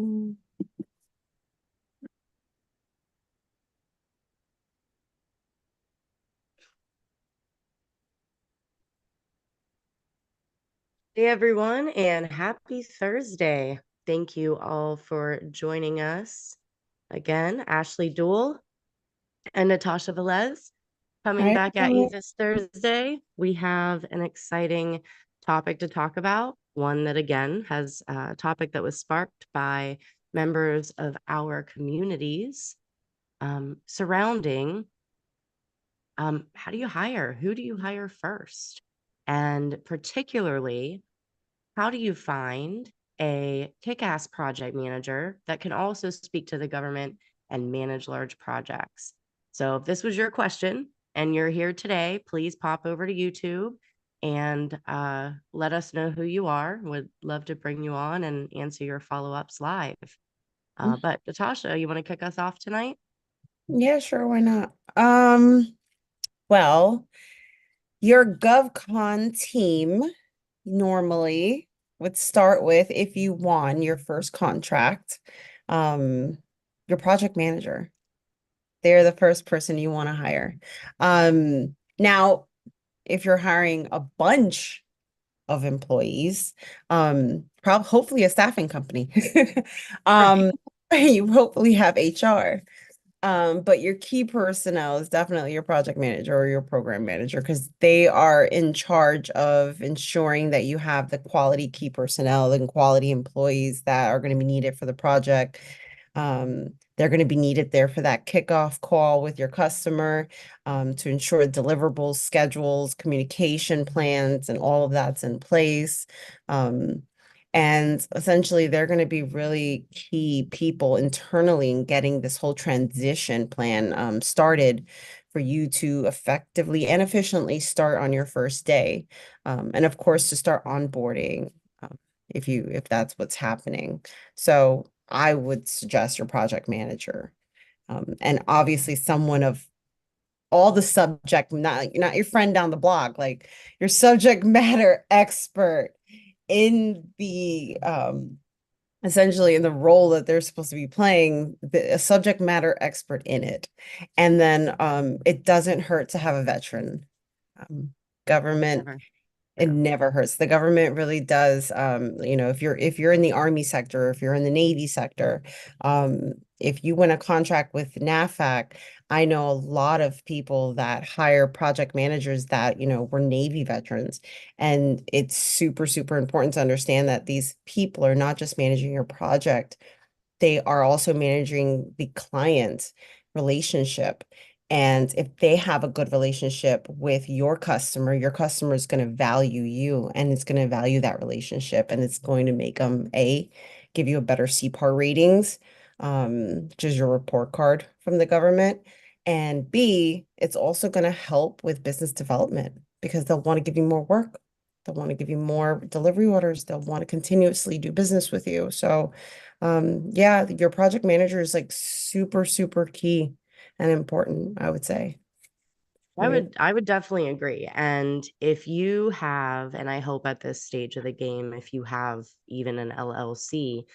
Hey everyone, and happy Thursday. Thank you all for joining us. Again, Ashley Duell and Natasha Velez coming Hi, back at you everyone. this Thursday. We have an exciting topic to talk about, one that again has a topic that was sparked by members of our communities surrounding how do you hire? Who do you hire first? And particularly, how do you find a kick-ass project manager that can also speak to the government and manage large projects? So if this was your question and you're here today, please pop over to YouTube and let us know who you are. Would love to bring you on and answer your follow-ups live. But Natasha, you want to kick us off tonight? Yeah, sure, why not? Well, your GovCon team normally would start with, if you won your first contract, um, your project manager. They're the first person you want to hire. Now, if you're hiring a bunch of employees, hopefully a staffing company. Right. Um, you hopefully have HR. But your key personnel is definitely your project manager or your program manager because they are in charge of ensuring that you have the quality key personnel and quality employees that are going to be needed for the project. They're going to be needed there for that kickoff call with your customer, to ensure deliverables, schedules, communication plans, and all of that's in place. Um, and essentially, they're going to be really key people internally in getting this whole transition plan started for you to effectively and efficiently start on your first day. And of course, to start onboarding, if that's what's happening. So I would suggest your project manager. And obviously someone of all the subject, not your friend down the block, like your subject matter expert in the essentially in the role that they're supposed to be playing, a subject matter expert in it. And then it doesn't hurt to have a veteran. Government, Never. it Yeah. never hurts. The government really does. If you're in the Army sector, if you're in the Navy sector, if you win a contract with NAFAC, I know a lot of people that hire project managers that, were Navy veterans. And it's super, super important to understand that these people are not just managing your project, they are also managing the client relationship. And if they have a good relationship with your customer is going to value you and it's going to value that relationship and it's going to make them give you a better CPAR ratings, which is your report card from the government. And B, it's also going to help with business development because they'll want to give you more work. They'll want to give you more delivery orders. They'll want to continuously do business with you. So yeah, your project manager is like super, super key and important, I would say. I Yeah. would I would definitely agree. And if you have, and I hope at this stage of the game, if you have even an LLC,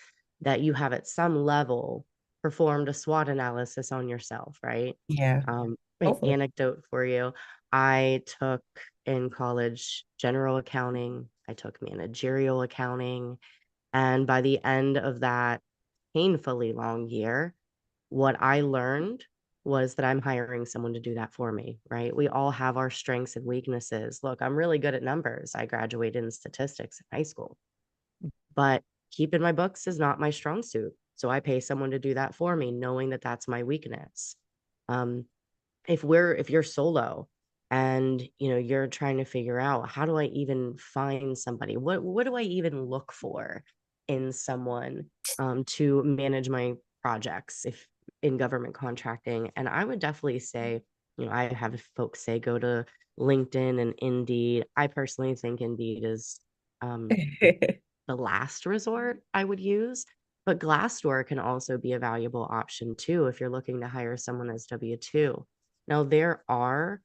that you have at some level performed a SWOT analysis on yourself, right? Yeah, An hopefully. anecdote for you. I took in college general accounting, I took managerial accounting, and by the end of that painfully long year, what I learned was that I'm hiring someone to do that for me, right? We all have our strengths and weaknesses. Look, I'm really good at numbers. I graduated in statistics in high school, but keeping my books is not my strong suit. So I pay someone to do that for me, knowing that that's my weakness. Um, if you're solo and you're trying to figure out how do I even find somebody, what do I even look for in someone to manage my projects if in government contracting. And I would definitely say, I have folks say go to LinkedIn and Indeed. I personally think Indeed is um the last resort I would use. But Glassdoor can also be a valuable option too if you're looking to hire someone as W-2. Now, there are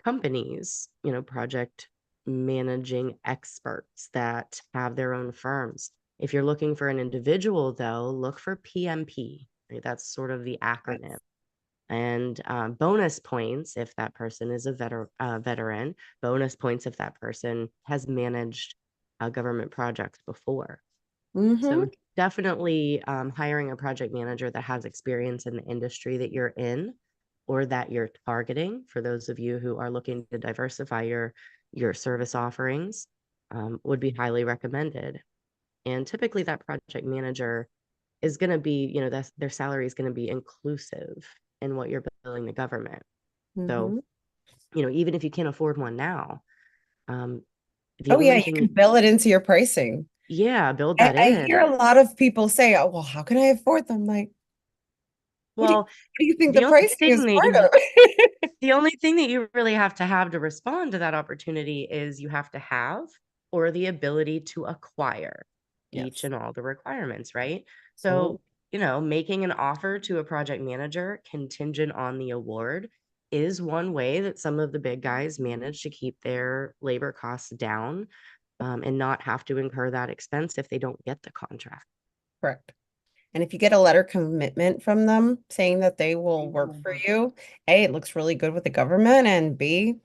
companies, project managing experts that have their own firms. If you're looking for an individual, though, look for PMP. Right? That's sort of the acronym. Yes. And bonus points if that person is a veteran, bonus points if that person has managed government projects before. Mm-hmm. So definitely hiring a project manager that has experience in the industry that you're in or that you're targeting, for those of you who are looking to diversify your service offerings, would be highly recommended. And typically that project manager is going to be, their salary is going to be inclusive in what you're billing the government. So, Mm-hmm. even if you can't afford one now, um, the Oh yeah, only you thing, can bill it into your pricing. yeah, build I, that I hear in. a lot of people say, "Oh, well, how can I afford them?" Like, Well, what do you think the the only pricing is thing that part you of? the only thing that you really have to respond to that opportunity is you have to have or the ability to acquire each Yes. and all the requirements, right? Oh, So, making an offer to a project manager contingent on the award is one way that some of the big guys manage to keep their labor costs down, and not have to incur that expense if they don't get the contract. correct. And if you get a letter commitment from them saying that they will work for you, A, it looks really good with the government, and B,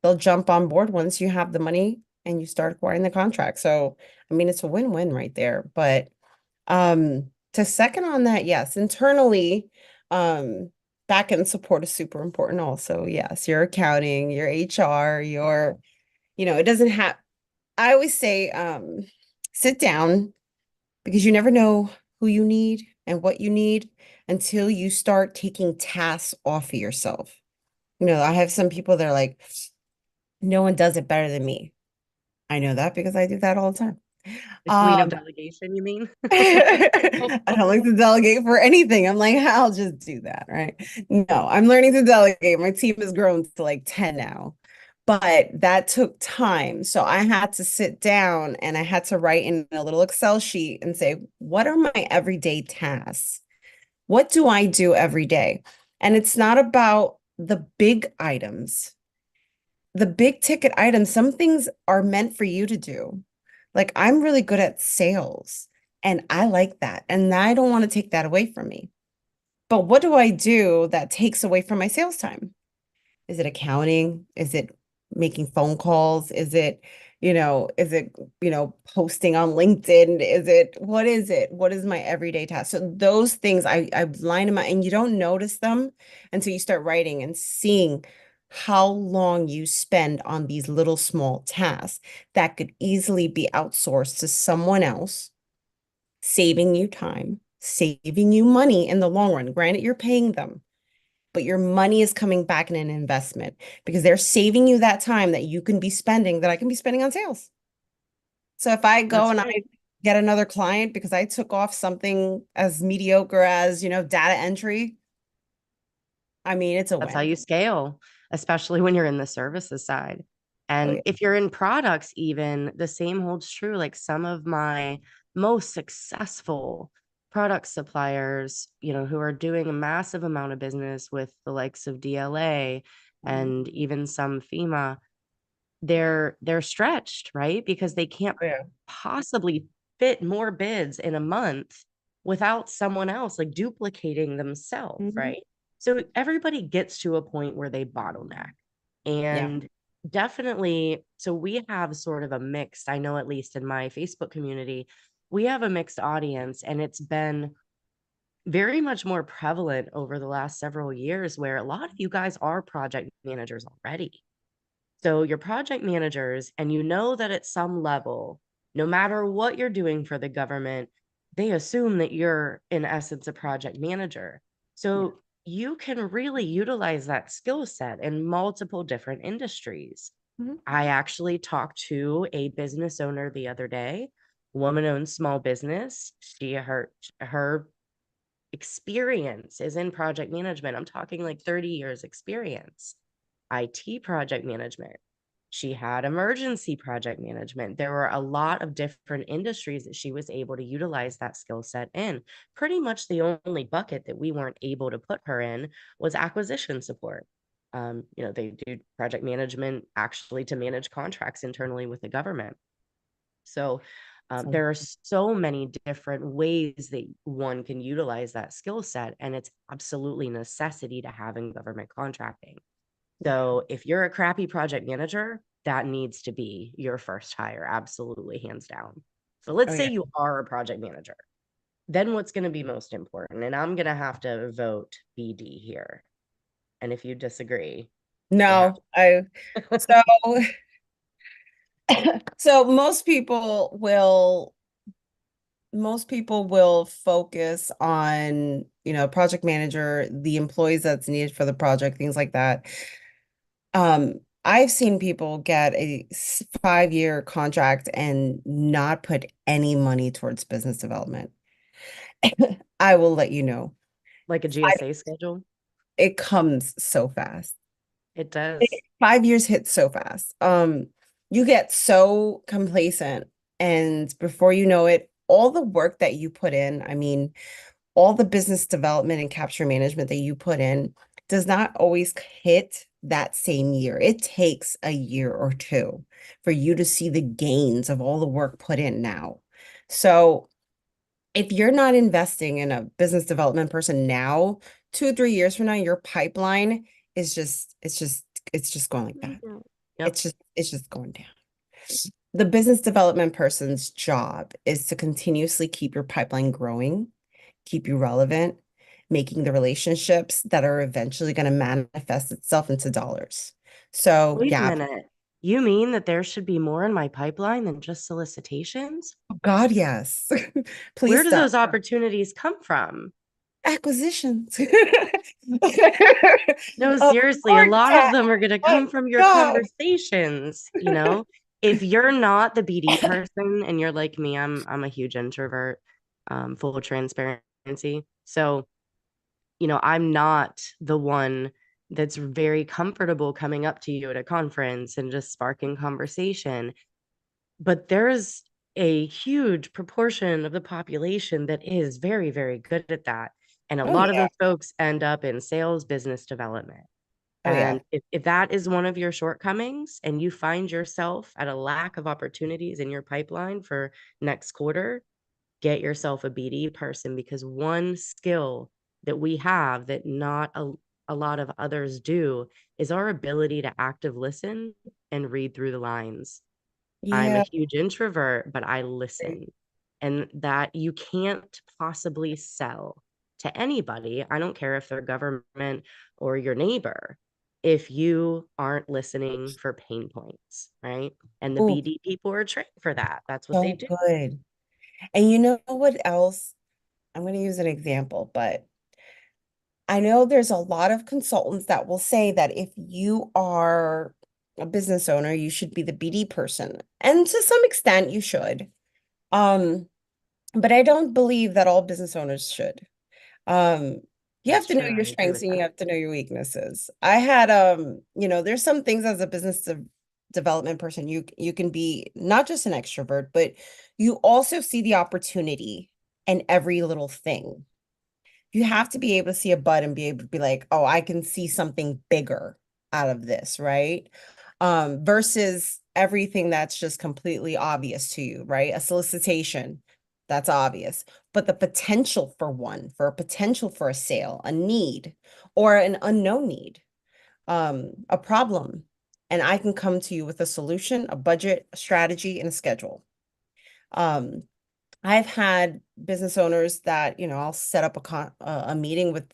they'll jump on board once you have the money and you start acquiring the contract. So, I mean, it's a win-win right there. But to second on that, yes, internally, um, back end support is super important also. Yes, your accounting, your HR, it doesn't have, I always say, sit down because you never know who you need and what you need until you start taking tasks off of yourself. I have some people that are like, no one does it better than me. I know that because I do that all the time. The queen of Um, delegation, you mean? I don't like to delegate for anything. I'm like, I'll just do that, right? No, I'm learning to delegate. My team has grown to like 10 now, but that took time. So I had to sit down and I had to write in a little Excel sheet and say, what are my everyday tasks? What do I do every day? And it's not about the big items. The big ticket items, some things are meant for you to do. Like I'm really good at sales and I like that. And I don't want to take that away from me. But what do I do that takes away from my sales time? Is it accounting? Is it making phone calls? Is it posting on LinkedIn? What is it? What is my everyday task? So those things I line them out and you don't notice them until you start writing and seeing how long you spend on these little small tasks that could easily be outsourced to someone else, saving you time, saving you money in the long run. Granted, you're paying them, but your money is coming back in an investment because they're saving you that time that you can be spending that I can be spending on sales. So if I go That's and I right. get another client because I took off something as mediocre as, data entry, I mean, it's a That's how win. you scale, especially when you're in the services side. Oh, And yeah. if you're in products, even the same holds true. Like some of my most successful product suppliers, who are doing a massive amount of business with the likes of DLA Mhm. and even some FEMA, they're stretched, right? Because they can't Oh, yeah. possibly fit more bids in a month without someone else like duplicating themselves, Mhm. right? So everybody gets to a point where they bottleneck. Yeah. And definitely, so we have sort of a mixed, I know at least in my Facebook community, we have a mixed audience, and it's been very much more prevalent over the last several years where a lot of you guys are project managers already. So you're project managers, and you know that at some level, no matter what you're doing for the government, they assume that you're, in essence, a project manager. Yeah. So you can really utilize that skill set in multiple different industries. Mhm. I actually talked to a business owner the other day, woman owns small business. Her experience is in project management. I'm talking like 30 years experience. IT project management. She had emergency project management. There were a lot of different industries that she was able to utilize that skill set in. Pretty much the only bucket that we weren't able to put her in was acquisition support. They do project management actually to manage contracts internally with the government. So So, There are so many different ways that one can utilize that skill set, and it's absolutely necessity to having government contracting. yeah. So if you're a crappy project manager, that needs to be your first hire, absolutely, hands down. So Oh let's say yeah. you are a project manager. Then what's going to be most important? And I'm going to have to vote BD here. And if you disagree, you'll have No, so so most people will focus on, project manager, the employees that's needed for the project, things like that. I've seen people get a 5-year contract and not put any money towards business development. I will let you know. like a I- GSA schedule. It comes so fast. It does. 5 years hits so fast. You get so complacent, and before you know it, all the work that you put in, I mean, all the business development and capture management that you put in does not always hit that same year. It takes a year or two for you to see the gains of all the work put in now. So if you're not investing in a business development person now, 2 or 3 years from now, your pipeline is it's just going like that. Mhm. Yep. It's just going down. The business development person's job is to continuously keep your pipeline growing, keep you relevant, making the relationships that are eventually going to manifest itself into dollars. So, Wait a yeah, minute. You mean that there should be more in my pipeline than just solicitations? God, yes. Where Please do stop. those opportunities come from? Acquisitions. No, Of seriously, a course, lot of yeah. them are going to My come from your God. conversations, you know? If you're not the BD person and you're like me, I'm a huge introvert, full of transparency. So, I'm not the one that's very comfortable coming up to you at a conference and just sparking conversation. But there's a huge proportion of the population that is very, very good at that. And a Oh, lot of yeah. those folks end up in sales, business development. Oh, yeah. And if that is one of your shortcomings and you find yourself at a lack of opportunities in your pipeline for next quarter, get yourself a BD person, because one skill that we have that not a lot of others do is our ability to active listen and read through the lines. I'm a Yeah. huge introvert, but I listen. And that you can't possibly sell to anybody. I don't care if they're government or your neighbor, if you aren't listening for pain points, right? And the Oh, BD people are trained for that. That's what they so do. good. And you know what else? I'm going to use an example, but I know there's a lot of consultants that will say that if you are a business owner, you should be the BD person. And to some extent, you should. Um, but I don't believe that all business owners should. Um, you have That's to know true. your I agree strengths with and you that. have to know your weaknesses. I had there's some things as a development person you can be not just an extrovert, but you also see the opportunity in every little thing. You have to be able to see a bud and be able to be like, oh, I can see something bigger out of this, right? Versus everything that's just completely obvious to you, right? A solicitation, that's obvious. But the potential for one, for a potential for a sale, a need, or an unknown need, a problem, and I can come to you with a solution, a budget, a strategy, and a schedule. Um, I've had business owners that, I'll set up a meeting with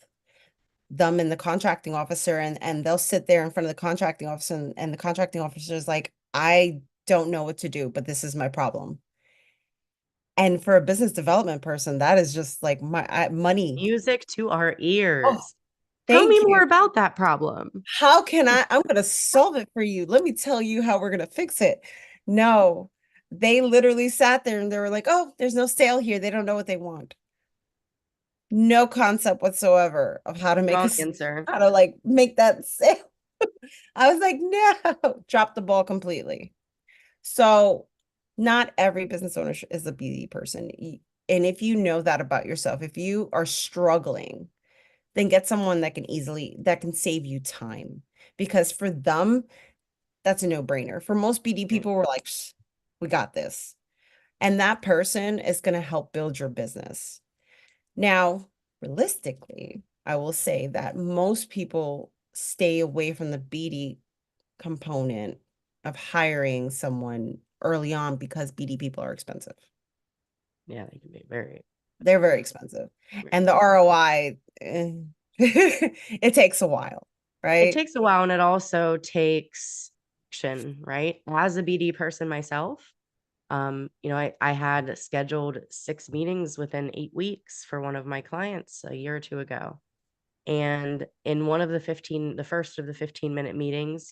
them and the contracting officer, and they'll sit there in front of the contracting officer, and the contracting officer is like, I don't know what to do, but this is my problem. And for a business development person, that is just like money. Music to our Oh, ears. Tell me thank more you. about that problem. How can I'm going to solve it for you. Let me tell you how we're going to fix it. No, they literally sat there and they were like, oh, there's no sale here. They don't know what they want. No concept whatsoever of how to Wrong answer. how to like make that sale. I was like, no, drop the ball completely. So not every business owner is a BD person. And if you know that about yourself, if you are struggling, then get someone that can save you time. Because for them, that's a no-brainer. For most BD Right. people, we're like, we got this. And that person is going to help build your business. Now, realistically, I will say that most people stay away from the BD component of hiring someone early on because BD people are expensive. Yeah, they can be very, They're very expensive. very And the expensive. ROI, it takes a while, It right? takes a while, and it also takes action, right? As a BD person myself, I had scheduled 6 meetings within 8 weeks for one of my clients a year or 2 ago. And in one of the first of the 15-minute meetings,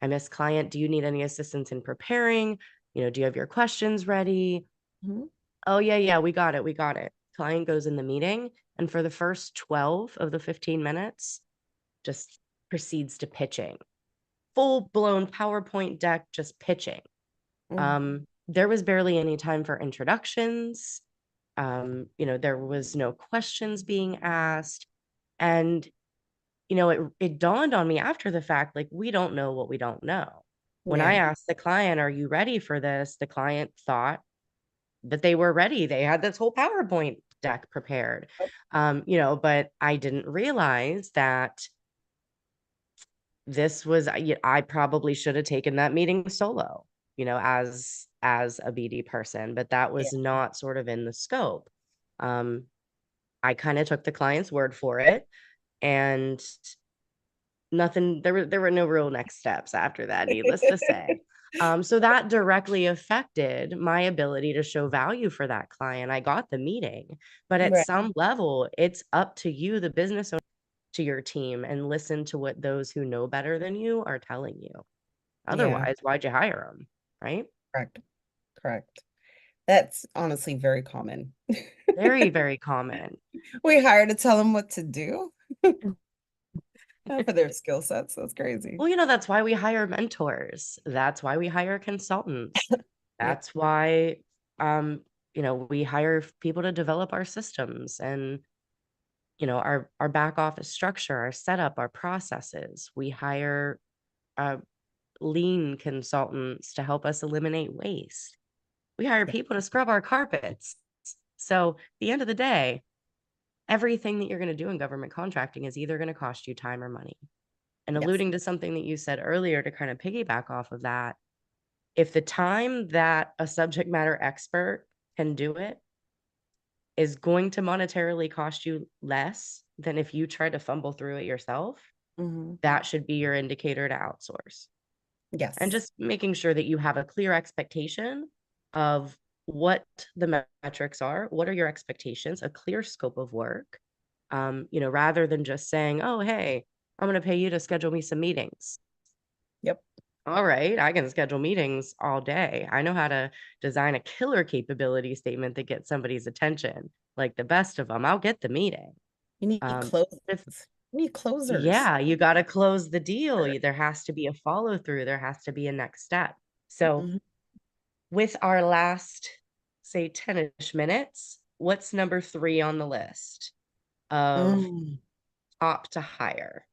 I miss client, do you need any assistance in preparing? Do you have your questions ready? Mhm. Oh, yeah, yeah, we got it. We got it. Client goes in the meeting, and for the first 12 of the 15 minutes, just proceeds to pitching. Full blown PowerPoint deck, just pitching. Mhm. There was barely any time for introductions. There was no questions being asked. And, it dawned on me after the fact, like, we don't know what we don't know. When I Yeah. asked the client, are you ready for this? The client thought that they were ready. They had this whole PowerPoint deck prepared. But I didn't realize that I probably should have taken that meeting solo, as a BD person, but that Yeah. was not sort of in the scope. Um, I kind of took the client's word for it, and nothing there were no real next steps after that, needless to say. So that directly affected my ability to show value for that client. I got the meeting, but at Right. some level, it's up to you, the business owner, to your team and listen to what those who know better than you are telling you. Yeah. Otherwise, why'd you hire them? Right? Correct. Correct. That's honestly very common. Very, very common. We hire to tell them what to do, not for their skill sets. That's crazy. Well, that's why we hire mentors. That's why we hire consultants. Yep. That's why, we hire people to develop our systems and, our back office structure, our setup, our processes. We hire uh, lean consultants to help us eliminate waste. We hire Yeah. people to scrub our carpets. So, at the end of the day, everything that you're going to do in government contracting is either going to cost you time or money. And Yes. alluding to something that you said earlier to kind of piggyback off of that, if the time that a subject matter expert can do it is going to monetarily cost you less than if you try to fumble through it yourself, Hmm. that should be your indicator to outsource. And Yes. just making sure that you have a clear expectation of what the metrics are, what are your expectations, a clear scope of work, rather than just saying, oh, hey, I'm going to pay you to schedule me some meetings. Yep. All right, I can schedule meetings all day. I know how to design a killer capability statement that gets somebody's attention, like the best of them. I'll get the meeting. You need Um, closers. if You need closers. Yeah, you got to close the deal. There has to be a follow through. There has to be a next step. So, Mhm. with our last, say, 10-ish minutes, what's number 3 on the list of Mm. top to hire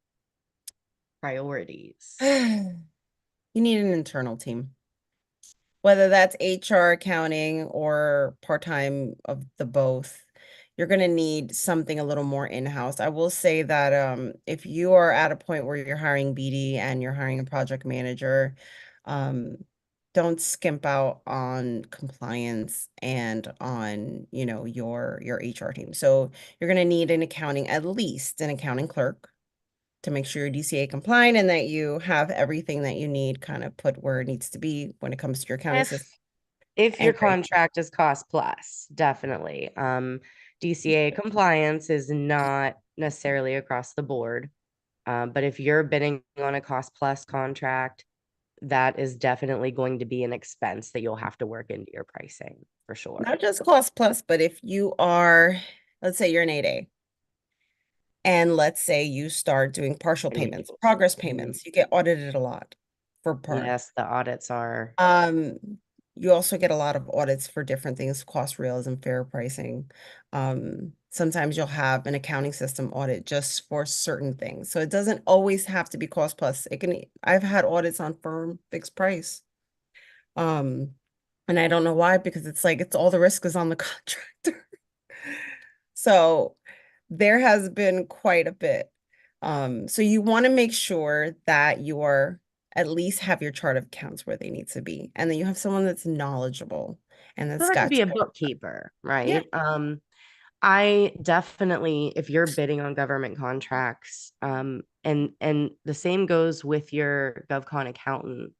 priorities? You need an internal team, whether that's HR, accounting, or part-time of the both. You're going to need something a little more in-house. I will say that if you are at a point where you're hiring BD and you're hiring a project manager, um, don't skimp out on compliance and on, your HR team. So you're going to need an accounting, at least an accounting clerk, to make sure you're DCA compliant and that you have everything that you need kind of put where it needs to be when it comes to your accounting system. If your And great. contract is cost plus, definitely. DCA compliance is not necessarily across the board. But if you're bidding on a cost plus contract, that is definitely going to be an expense that you'll have to work into your pricing for sure. Not just cost plus, but if you are, let's say you're an 8A, and let's say you start doing partial And payments, progress mhm. payments, you get audited a lot for part. Yes, the audits are. Um, you also get a lot of audits for different things, cost reals and fair pricing. Sometimes you'll have an accounting system audit just for certain things. So it doesn't always have to be cost plus. I've had audits on firm fixed price. Um, And I don't know why, because it's like it's all the risk is on the contractor. So there has been quite a bit. So you want to make sure that you are at least have your chart of accounts where they need to be, and then you have someone that's knowledgeable and So that's that could got be a you. bookkeeper, Yeah. right? I definitely, if you're bidding on government contracts, and the same goes with your GovCon accountant,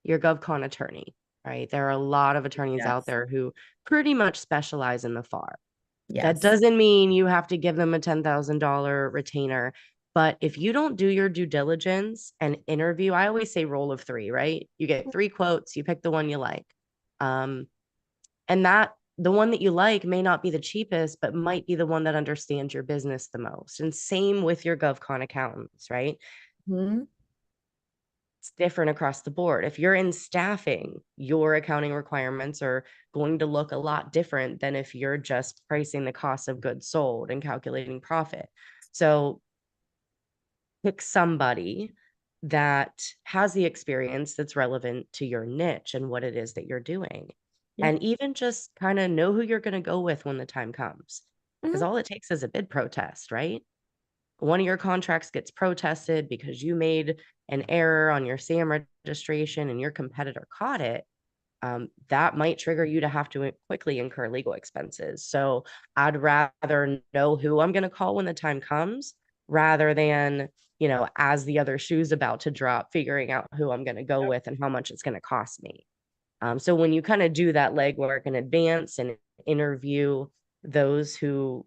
your GovCon attorney, right? There are a lot of attorneys out Yes. there who pretty much specialize in the FAR. That Yes. doesn't mean you have to give them a $10,000 retainer. But if you don't do your due diligence and interview, I always say roll of three, right? You get three quotes, you pick the one you like. Um, and that the one that you like may not be the cheapest, but might be the one that understands your business the most. And same with your GovCon accountants, right? Mhm. It's different across the board. If you're in staffing, your accounting requirements are going to look a lot different than if you're just pricing the cost of goods sold and calculating profit. So pick somebody that has the experience that's relevant to your niche and what it is that you're doing. Yeah. And even just kind of know who you're going to go with when the time comes. Because Mhm. all it takes is a bid protest, right? One of your contracts gets protested because you made an error on your SAM registration and your competitor caught it. That might trigger you to have to quickly incur legal expenses. So I'd rather know who I'm going to call when the time comes rather than, as the other shoe's about to drop, figuring out who I'm going to go with and how much it's going to cost me. So when you kind of do that legwork in advance and interview those who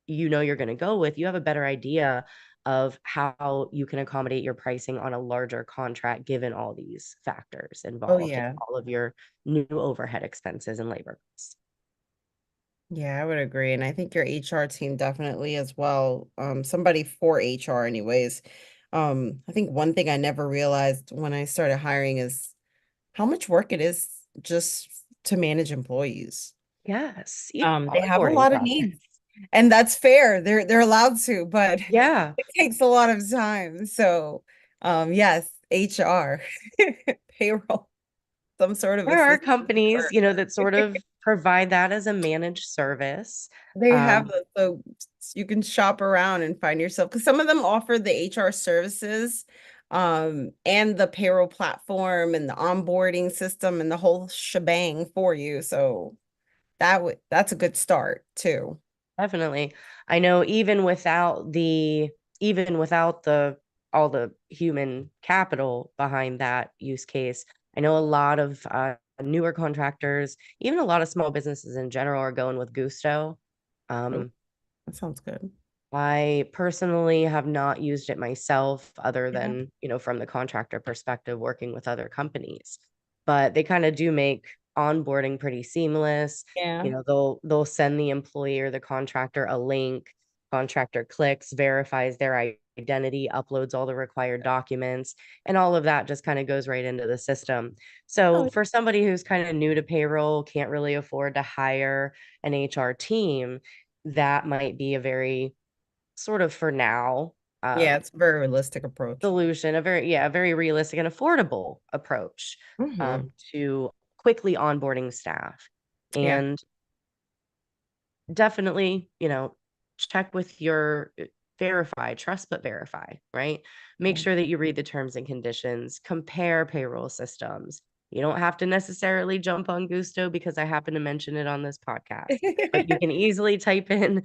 you're going to go with, you have a better idea of how you can accommodate your pricing on a larger contract given all these factors Oh involved and yeah. all of your new overhead expenses and labor costs. Yeah, I would agree. And I think your HR team definitely as well. Somebody for HR anyways. I think one thing I never realized when I started hiring is how much work it is just to manage employees. Yes, even They have a onboarding lot of process. needs, and that's fair. They're allowed to, but Yeah, it takes a lot of time. So, yes, HR, payroll, some sort of there are assistance companies, for that sort of provide that as a managed service. they have Um, those, so you can shop around and find yourself because some of them offer the HR services, and the payroll platform and the onboarding system and the whole shebang for you. So that's a good start too. Definitely. I know even without the all the human capital behind that use case, I know a lot of newer contractors, even a lot of small businesses in general are going with Gusto. Oh, Um, that sounds good. I personally have not used it myself other Yeah. than, from the contractor perspective, working with other companies. But they kind of do make onboarding pretty seamless. Yeah. They'll send the employee or the contractor a link, contractor clicks, verifies their identity, uploads all the required documents, and all of that just kind of goes right into the system. So Oh, for somebody who's kind of new to payroll, can't really afford to hire an HR team, that might be a very sort of for now, yeah, it's a very realistic approach. solution, a very realistic and affordable approach Hmm. to quickly onboarding staff. Yeah. And definitely, check with your verify, trust but verify, right? Make Yeah. sure that you read the terms and conditions, compare payroll systems. You don't have to necessarily jump on Gusto because I happen to mention it on this podcast, but you can easily type into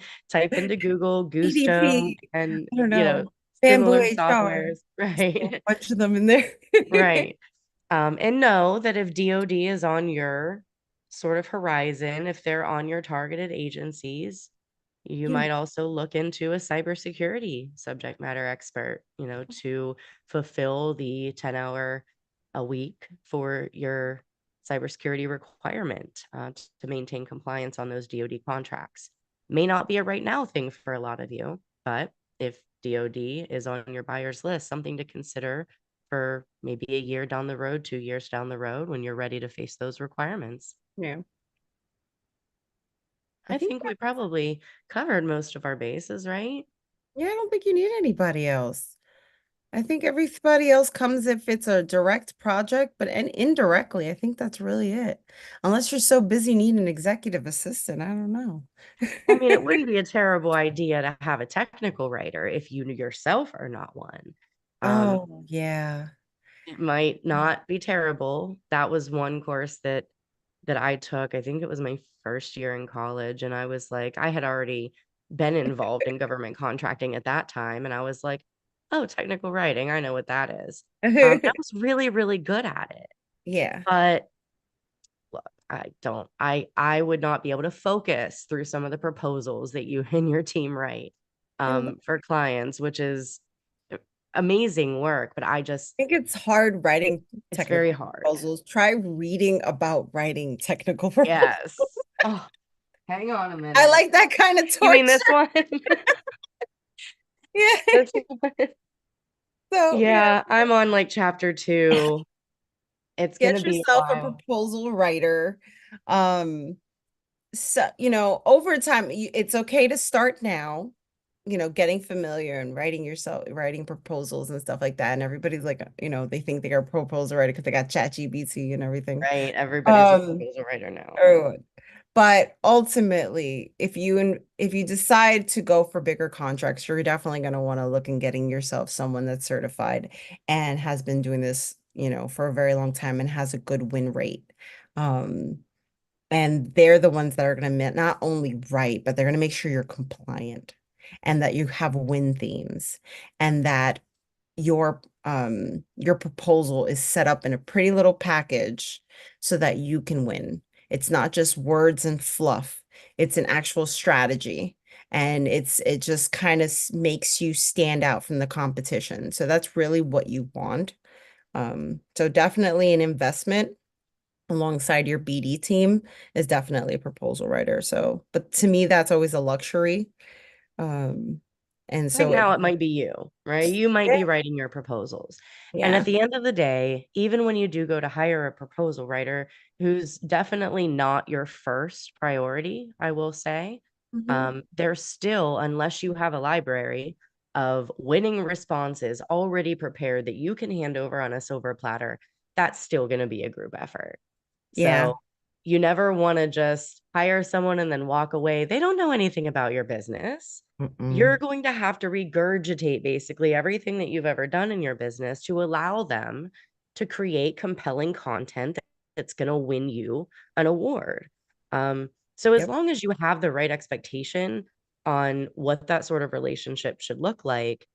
Google Gusto EDP, and, I don't know. Bamboo similar HR. softwares, A right? bunch of them in there. Right. And know that if DoD is on your sort of horizon, if they're on your targeted agencies, you Yeah. might also look into a cybersecurity subject matter expert, to fulfill the 10-hour a week for your cybersecurity requirement to maintain compliance on those DoD contracts. May not be a right now thing for a lot of you, but if DoD is on your buyer's list, something to consider for maybe a year down the road, 2 years down the road when you're ready to face those requirements. Yeah. I I think think we that, probably covered most of our bases, right? yeah, I don't think you need anybody else. I think everybody else comes if it's a direct project, but and indirectly, I think that's really it. Unless you're so busy needing an executive assistant, I don't know. I mean, it wouldn't be a terrible idea to have a technical writer if you yourself are not one. Um, Oh, yeah. it might not be terrible. That was one course that I took. I think it was my first year in college, and I was like, I had already been involved in government contracting at that time, and I was like, oh, technical writing, I know what that is. I was really, really good at it, Yeah. but look, I would not be able to focus through some of the proposals that you and your team write Yeah, well, for clients, which is amazing work, but I just, I think it's hard writing it's very technical hard. proposals. Try reading about writing technical proposals. Yes. Oh, hang on a I minute. like that kind of You mean this torture. one? Yeah. This one? So, yeah, Yeah, I'm on like chapter 2. It's gonna get be a yourself a while. proposal writer. Um, so, over time, it's okay to start now, getting familiar and writing proposals and stuff like that. And everybody's like, they think they are a proposal writer because they got ChatGPT and everything. Right? Everybody's a Um, proposal writer now. oh, but ultimately, if you decide to go for bigger contracts, you're definitely going to want to look in getting yourself someone that's certified and has been doing this, for a very long time and has a good win rate. Um, and they're the ones that are going to not only write, but they're going to make sure you're compliant and that you have win themes and that your proposal is set up in a pretty little package so that you can win. It's not just words and fluff. It's an actual strategy. And it just kind of makes you stand out from the competition. So that's really what you want. So definitely an investment alongside your BD team is definitely a proposal writer. So, but to me, that's always a luxury. Um, and Right so now, it might be you, right? You might yeah, be writing your proposals. And at yeah. the end of the day, even when you do go to hire a proposal writer who's definitely not your first priority, I will say, Mhm. there's still, unless you have a library of winning responses already prepared that you can hand over on a silver platter, that's still going to be a group effort. Yeah. So you never want to just hire someone and then walk away. They don't know anything about your business. You're Mm-mm. going to have to regurgitate basically everything that you've ever done in your business to allow them to create compelling content that's going to win you an award. So as Yep. long as you have the right expectation on what that sort of relationship should look like,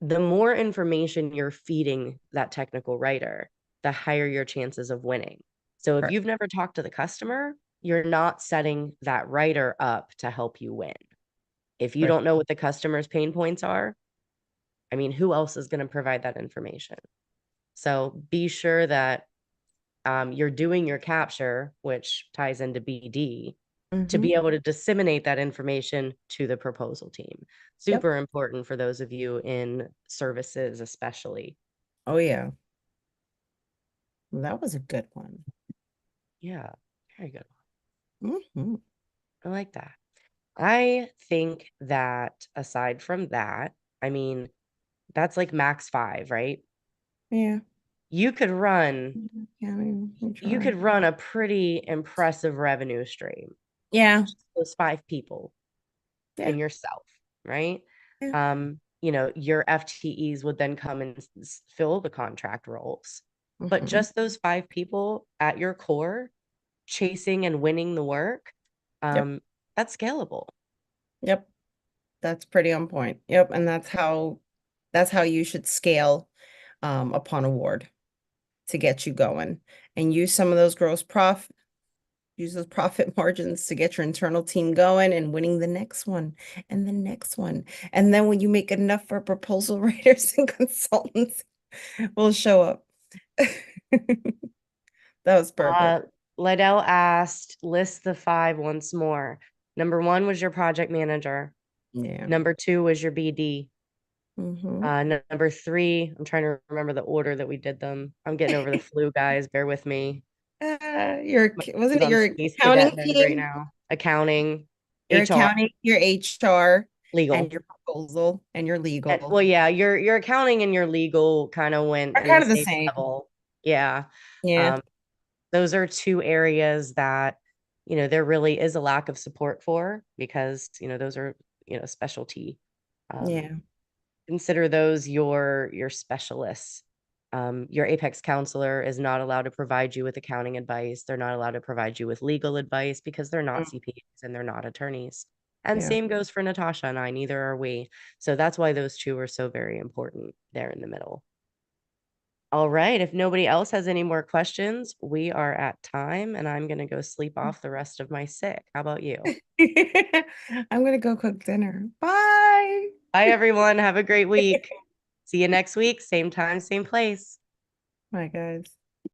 the more information you're feeding that technical writer, the higher your chances of winning. So if Correct. you've never talked to the customer, you're not setting that writer up to help you win. If you Correct. don't know what the customer's pain points are, I mean, who else is going to provide that information? So be sure that you're doing your capture, which ties into BD, to Mm-hmm. be able to disseminate that information to the proposal team. Yep. Super important for those of you in services, especially. Oh yeah. Well, that was a good one. Yeah, very good. Hmm. I like that. I think that aside from that, I mean, that's like max 5, right? Yeah. You could run Counting, you HR. could run a pretty impressive revenue stream Yeah. with just those 5 people Yeah. and yourself, right? Yeah. Your FTEs would then come and fill the contract roles. But Hmm. just those 5 people at your core chasing and winning the work, Yep. um, that's scalable. Yep. That's pretty on point. Yep. And that's how you should scale upon award to get you going. And use those profit margins to get your internal team going and winning the next one and the next one. And then when you make enough for proposal writers and consultants will show up. That was perfect. Uh, Liddell asked, list the 5 once more. Number 1 was your project manager. Yeah. Number 2 was your BD. Hmm. Number 3, I'm trying to remember the order that we did them. I'm getting over the flu, guys. Bear with me. My Wasn't brain's it on your space accounting cadet mode right team? now. Accounting, Your HR. accounting, your HR. and Legal. your proposal and your And, legal well, yeah, your accounting and your legal kind of went are in the kind of the same same. level. Yeah. Yeah. Um, those are two areas that, there really is a lack of support for because, those are, specialty. Um, Yeah. consider those your specialists. Your Apex counselor is not allowed to provide you with accounting advice. They're not allowed to provide you with legal advice because they're not Mm, CPAs and they're not attorneys. And yeah. same goes for Natasha and I, neither are we. So that's why those two are so very important there in the middle. All right. If nobody else has any more questions, we are at time and I'm going to go sleep off the rest of my sick. How about you? I'm gonna go cook dinner. Bye. Bye, everyone. Have a great week. See you next week. Same time, same place. Bye, guys.